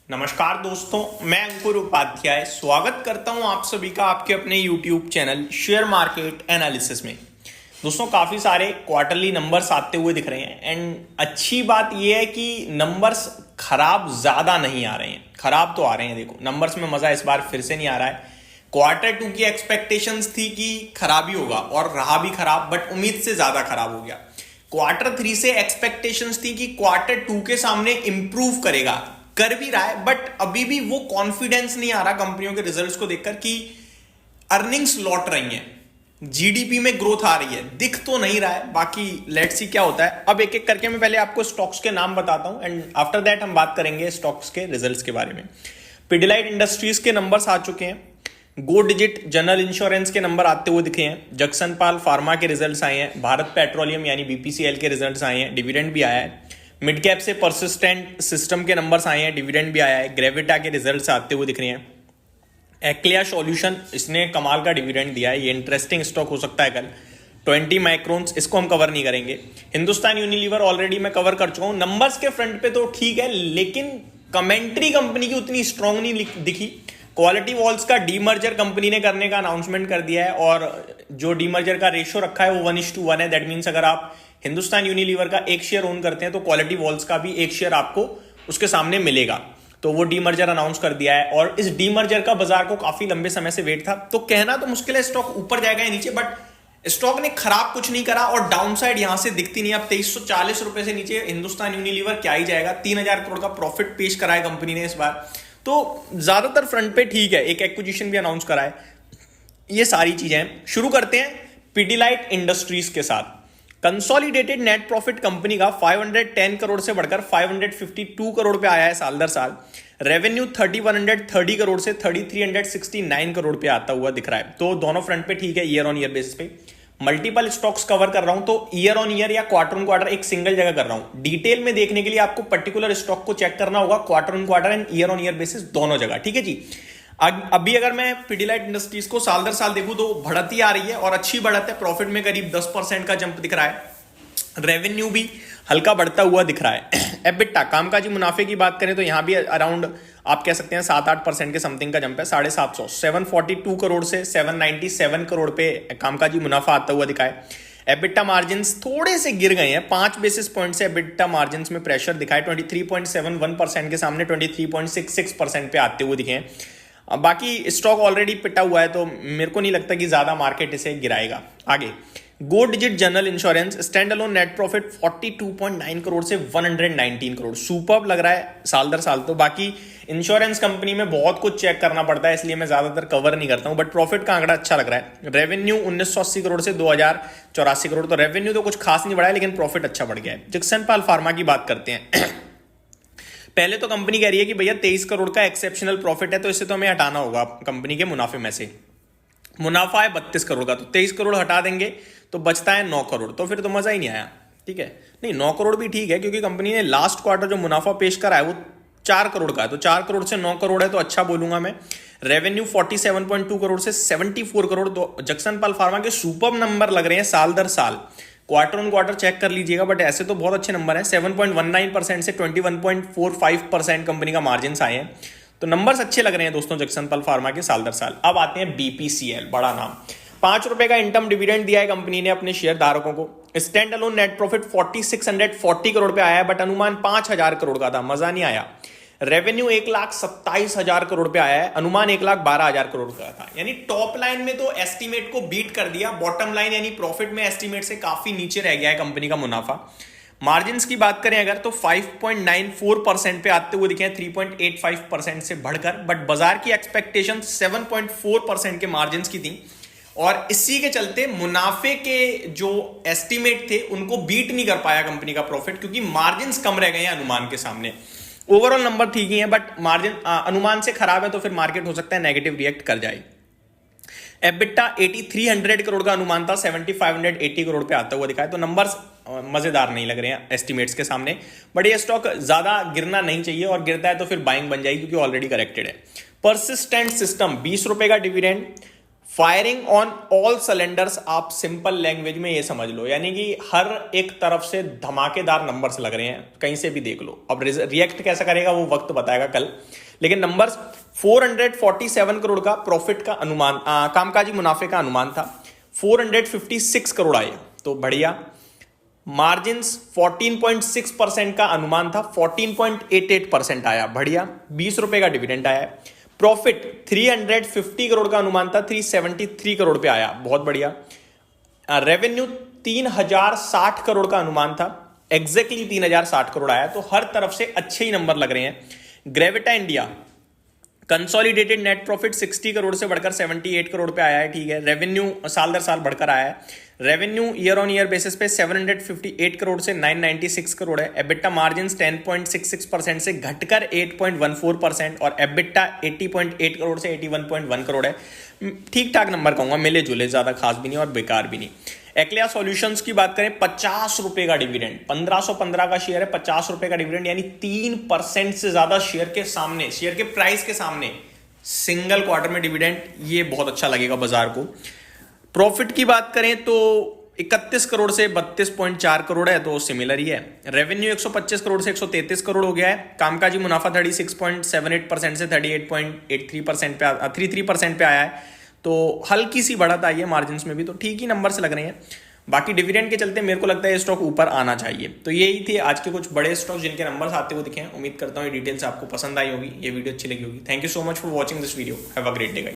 नमस्कार दोस्तों, मैं अंकुर उपाध्याय स्वागत करता हूं आप सभी का आपके अपने YouTube channel share market analysis में। दोस्तों, काफ़ी सारे क्वार्टरली नंबर्स आते हुए दिख रहे हैं एंड अच्छी बात यह है कि नंबर्स खराब ज़्यादा नहीं आ रहे हैं। खराब तो आ रहे हैं, देखो नंबर्स में मज़ा इस बार फिर से नहीं आ रहा है। क्वार्टर टू की एक्सपेक्टेशंस थी कि खराब ही होगा और रहा भी खराब, बट उम्मीद से ज़्यादा खराब हो गया। क्वार्टर थ्री से एक्सपेक्टेशंस थी कि क्वार्टर टू के सामने इंप्रूव करेगा, कर भी रहा है, बट अभी भी वो कॉन्फिडेंस नहीं आ रहा कंपनियों के रिजल्ट्स को देखकर कि अर्निंग्स लौट रही हैं, जीडीपी में ग्रोथ आ रही है, दिख तो नहीं रहा है। बाकी लेट्स सी क्या होता है। अब एक एक करके मैं पहले आपको स्टॉक्स के नाम बताता हूं एंड आफ्टर दैट हम बात करेंगे स्टॉक्स के रिजल्ट्स के बारे में। पिडिलाइट इंडस्ट्रीज के नंबर्स आ चुके हैं, गो डिजिट जनरल इंश्योरेंस के नंबर आते हुए दिखे हैं, जक्सन पाल फार्मा के रिजल्ट्स आए हैं, भारत पेट्रोलियम यानी बीपीसीएल के रिजल्ट्स आए हैं, डिविडेंड भी आया है, मिड कैप से परसिस्टेंट सिस्टम के नंबर्स आए हैं, डिविडेंड भी आया है, ग्रेविटा के रिजल्ट्स आते हुए दिख रहे हैं, एक्लिया सॉल्यूशन इसने कमाल का डिविडेंड दिया है, ये इंटरेस्टिंग स्टॉक हो सकता है कल। 20 माइक्रोन्स इसको हम कवर नहीं करेंगे। हिंदुस्तान यूनिलीवर ऑलरेडी मैं कवर कर चुका हूं। नंबर्स के फ्रंट पे तो ठीक है, लेकिन कमेंट्री कंपनी की उतनी स्ट्रांग नहीं दिखी। क्वालिटी वॉल्स का डीमर्जर कंपनी ने करने का अनाउंसमेंट कर दिया है और जो डीमर्जर का रेशियो रखा है वो 1:1 है। दैट मीन्स अगर आप हिंदुस्तान यूनिलीवर का एक शेयर ओन करते हैं तो क्वालिटी वॉल्स का भी एक शेयर आपको उसके सामने मिलेगा। तो वो डीमर्जर अनाउंस कर दिया है और इस डीमर्जर का बाजार को काफी लंबे समय से वेट था। तो कहना तो मुश्किल है स्टॉक ऊपर जाएगा या नीचे, बट स्टॉक ने खराब कुछ नहीं करा और डाउनसाइड यहां से दिखती नहीं। अब 2340 रुपए से नीचे हिंदुस्तान यूनिलीवर क्या ही जाएगा। 3000 करोड़ का प्रॉफिट पेश करा है कंपनी ने इस बार, तो ज्यादातर फ्रंट पे ठीक है। एक एक्विजिशन भी अनाउंस करा है। ये सारी चीजें शुरू करते हैं पिडिलाइट इंडस्ट्रीज के साथ। कंसोलिडेटेड नेट प्रॉफिट कंपनी का 510 करोड़ से बढ़कर 552 करोड़ पे आया है साल दर साल। रेवेन्यू 3130 करोड़ से 3369 करोड़ पे आता हुआ दिख रहा है। तो दोनों फ्रंट पे ठीक है, ईयर ऑन ईयर बेसिस पे। मल्टीपल स्टॉक्स कवर कर रहा हूं तो ईयर ऑन ईयर या क्वार्टर ऑन क्वार्टर एक सिंगल जगह कर रहा हूं। डिटेल में देखने के लिए आपको पर्टिकुलर स्टॉक को चेक करना होगा, quarter on quarter and year on year basis दोनों जगह। ठीक है जी। अभी अगर मैं पिडिलाइट इंडस्ट्रीज को साल दर साल देखूं तो बढ़ती आ रही है और अच्छी बढ़त है। प्रॉफिट में करीब 10% का जंप दिख रहा है। रेवेन्यू भी हल्का बढ़ता हुआ दिख रहा है। एबिटा कामकाजी मुनाफे की बात करें तो यहां भी अराउंड आप कह सकते हैं 7-8% के समथिंग का जंप है। 742 करोड़ से 797 करोड़ पे कामकाजी मुनाफा आता हुआ दिखा है। एबिटा मार्जिन्स थोड़े से गिर गए हैं, 5 बेसिस पॉइंट से एबिटा मार्जिन्स में प्रेशर दिखाए। 23.71% के सामने 23.66% पे आते हुए दिखे हैं। बाकी स्टॉक ऑलरेडी पिटा हुआ है तो मेरे को नहीं लगता कि ज्यादा मार्केट इसे गिराएगा। आगे Go Digit general insurance stand alone net profit 42.9 crore से 119 करोड़, सुपर्ब लग रहा है साल दर साल। तो बाकी इंश्योरेंस कंपनी में बहुत कुछ चेक करना पड़ता है, इसलिए मैं ज्यादातर कवर नहीं करता हूं, बट प्रॉफिट का आंकड़ा अच्छा लग रहा है। रेवेन्यू 1980 करोड़ से 2084 करोड़, तो रेवेन्यू तो कुछ खास नहीं बढ़ा है लेकिन प्रॉफिट अच्छा बढ़ गया है। जक्सन पाल फार्मा की बात करते हैं। पहले तो कंपनी कह रही है कि भैया 23 करोड़ का एक्सेप्शनल प्रॉफिट है तो इसे तो हमें हटाना होगा कंपनी के मुनाफे में से। मुनाफा है 32 करोड़ का, तो 23 करोड़ हटा देंगे तो बचता है 9 करोड़, तो फिर तो मजा ही नहीं आया। ठीक है, नहीं 9 करोड़ भी ठीक है क्योंकि कंपनी ने लास्ट क्वार्टर जो मुनाफा पेश करा है वो 4 करोड़ का है, तो 4 करोड़ से 9 करोड़ है तो अच्छा बोलूंगा मैं। रेवेन्यू 47.2 करोड़ से 74 करोड़, तो जक्सन पाल फार्मा के सुपर नंबर लग रहे हैं साल दर साल। क्वार्टर ऑन क्वार्टर चेक कर लीजिएगा, बट ऐसे तो बहुत अच्छे नंबर हैं। 7.19% से 21.45% कंपनी का मार्जिन आए हैं, तो नंबर्स अच्छे लग रहे हैं दोस्तों जक्सन पाल फार्मा के साल दर साल। अब आते हैं बीपीसीएल, बड़ा नाम। 5 रुपए का इंटर्म डिविडेंड दिया है कंपनी ने अपने शेयर धारकों को। Stand alone net profit 4640 crore पे आया है, बट अनुमान 5000 करोड़ का था, मजा नहीं आया। रेवेन्यू 1,27,000 करोड़ पे आया है, अनुमान 1,12,000 करोड़ का था। यानी टॉप लाइन में तो एस्टीमेट को बीट कर दिया, बॉटम लाइन यानी प्रॉफिट में एस्टीमेट से काफी नीचे रह गया है कंपनी का मुनाफा। मार्जिन्स की बात करें अगर तो 5.94% पे आते हुए दिखे हैं 3.85% से बढ़कर, बट बाजार की एक्सपेक्टेशन 7.4% के मार्जिन्स की थी और इसी के चलते मुनाफे के जो एस्टीमेट थे उनको बीट नहीं कर पाया कंपनी का प्रॉफिट, क्योंकि मार्जिन्स कम रह गए हैं अनुमान के सामने। ओवरऑल नंबर ठीक ही है, बट मार्जिन अनुमान से खराब है तो फिर मार्केट हो सकता है नेगेटिव रिएक्ट कर जाए। एबिटा 8300 करोड़ का अनुमान था, 7580 करोड़ पे आता हुआ दिखा है, तो नंबर्स मजेदार नहीं लग रहे हैं एस्टिमेट्स के सामने। बट ये स्टॉक ज्यादा गिरना नहीं चाहिए और गिरता है तो फिर बाइंग बन जाएगी क्योंकि ऑलरेडी करेक्टेड है। परसिस्टेंट सिस्टम 20 रुपए का dividend, firing on all cylinders, आप सिंपल लैंग्वेज में ये समझ लो, यानी कि हर एक तरफ से धमाकेदार नंबर्स लग रहे हैं, कहीं से भी देख लो। अब रिएक्ट कैसा करेगा वो वक्त बताएगा कल, लेकिन नंबर्स 447 करोड़ का प्रॉफिट का अनुमान, कामकाजी मुनाफे का अनुमान था, 456 करोड़ आए, तो बढ़िया। मार्जिन्स 14.6% का अनुमान था, 14.88% आया, बढ़िया। 20 रुपए का डिविडेंड आया। प्रॉफिट 350 करोड़ का अनुमान था, 373 करोड़ पे आया, बहुत बढ़िया। रेवेन्यू 3060 करोड़ का अनुमान था, एग्जैक्टली 3060 करोड़ आया, तो हर तरफ से अच्छे ही नंबर लग रहे हैं। Gravita India consolidated net profit 60 crore से बढ़कर 78 करोड़ पे आया है, ठीक है। रेवेन्यू साल दर साल बढ़कर आया है। Revenue year on year basis पे 758 करोड़ से 996 करोड़ है। एबिटा मार्जिन 10.66% से घटकर 8.14% और एबिटा 80.8 करोड़ से 81.1 करोड़ है। ठीक ठाक नंबर कहूंगा, मिले जुले, ज्यादा खास भी नहीं और बेकार भी नहीं। एक्लिया सॉल्यूशंस की बात करें, 50 रुपए का डिविडेंड, 1515 का शेयर है, 50 रुपए का डिविडेंड, यानी 3% से ज्यादा शेयर के सामने, शेयर के प्राइस के सामने सिंगल क्वार्टर में डिविडेंड, ये बहुत अच्छा लगेगा बाजार को। प्रॉफिट की बात करें तो 31 करोड़ से 32.4 करोड़ है, तो सिमिलर ही है। रेवेन्यू 125 करोड़ से 133 करोड़ हो गया है। कामकाजी मुनाफा 36.78% से 33% पे आया है, तो हल्की सी बढ़त आई है मार्जिन में भी, तो ठीक ही नंबर से लग रहे हैं। बाकी डिविडेंड के चलते मेरे को लगता है ये स्टॉक ऊपर आना चाहिए। तो यही थे आज के कुछ बड़े स्टॉक जिनके नंबर्स आते हुए दिखे हैं। उम्मीद करता हूँ ये डिटेल्स आपको पसंद आई होगी, ये वीडियो अच्छी लगी होगी। Thank you so much for watching this video. Have a great day guys.